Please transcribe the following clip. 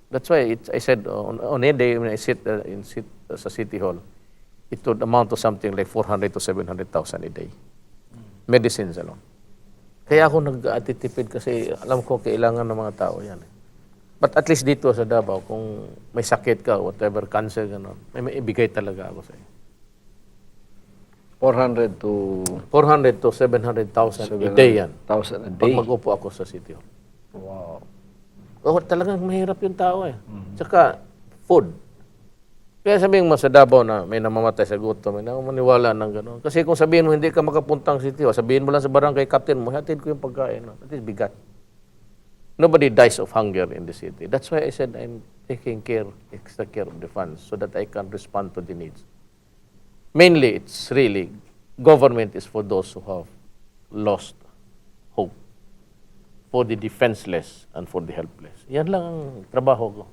That's why I said on a day when I sit sa City Hall, it would amount to something like 400 to 700,000 a day. Medicines alone. Kaya ako nag-atitipid kasi alam ko kailangan ng mga tao yan. But at least dito sa Davao, kung may sakit ka, whatever, cancer, gano'n, may ibigay talaga ako sa iyo. 400 to 400 to 700,000 a day yan. 1,000 a Pag day. mag-upo ako sa City Hall. Wow. Oh, talagang mahirap yung tao eh. Tsaka, food. Kaya sabihin mo sa Davao na may namamatay sa gutom, may maniwala ng gano'n. Kasi kung sabihin mo hindi ka makapuntang City Hall, sabihin mo lang sa barangay captain mo, hatid ko yung pagkain. No? That is bigat. Nobody dies of hunger in the city. That's why I said I'm taking care, extra care of the funds so that I can respond to the needs. Mainly, it's really, government is for those who have lost hope, for the defenseless and for the helpless. Yan lang ang trabaho ko.